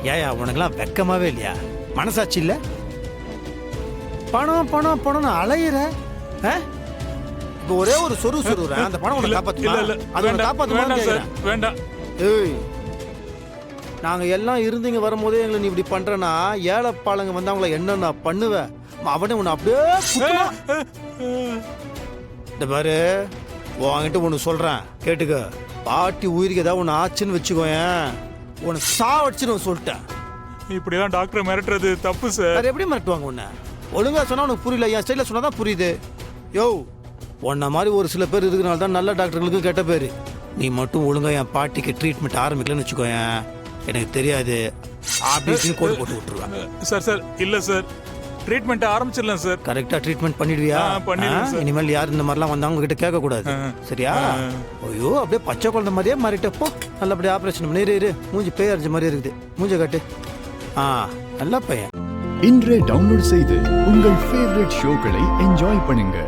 ஏயா உனக்கெல்லாம் வெக்கமாவே இல்லையா? மனசாட்சி இல்ல? பணம் பணம் பணம்னு அலையிற. இப்போ ஒரே ஒரு சொருறேன், அந்த பணம் உன்னை காப்பாத்துமா? அது உன்னை காப்பாத்துமான்னு கேக்குறேன். வேண்டாம். ஏய், நாங்க எல்லாம் இருந்தீங்க வரும்போதே எங்களை நீ இப்படி பண்றனா, ஏழைப்பாளங்க வந்து அவங்கள என்னென்ன பண்ணுவேன்? அவனே உன்னை அப்படியே குத்துவான். இந்த பாரு, உன்கிட்ட ஒன்று சொல்றேன் கேட்டுக்க. பாட்டி உயிருக்கு ஏதாவது ஒன்று ஆச்சுன்னு வச்சுக்கோயேன், உன்னை சாவடிச்சுன்னு சொல்லிட்டேன். இப்படிதான் டாக்டர் மிரட்டுறது தப்பு சார். அது எப்படி மிரட்டுவாங்க உன்னை? ஒழுங்கா சொன்னா உனக்கு புரியல, என் ஸ்டைல சொன்னா தான் புரியுது. யோ, உன்ன மாதிரி ஒரு சில பேர் இருக்கிறனால தான் நல்ல டாக்டர்களுக்கு கெட்ட பேரு. நீ மட்டும் ஒழுங்கா என் பாட்டிக்கு ட்ரீட்மெண்ட் ஆரம்பிக்கலன்னு வச்சுக்கோயேன், எனக்கு தெரியாது அப்படின்னு கோடு போட்டு விட்டுருவேன். சார் சார் இல்ல சார், ட்ரீட்மெண்ட் ஆரம்பிச்சிடலாம் சார். கரெக்டா ட்ரீட்மெண்ட் பண்ணிடுவியா? பண்ணிடுவேன் சார். இனிமேல் யார் இந்த மாதிரிலாம் வந்தா அவங்க கிட்ட கேட்க கூடாது, சரியா? ஐயோ, அப்படியே பச்சை குழந்தை மாதிரியே மாறிட்டப்போ. நல்லபடியா ஆபரேஷன் பண்ணி இரு. மூஞ்சி பேய் அரைஞ்ச மாதிரி இருக்குது, மூஞ்ச காட்டு. நல்ல பையன். இன்றே டவுன்லோட் செய்து உங்கள் ஃபேவரட் ஷோக்களை என்ஜாய் பண்ணுங்க.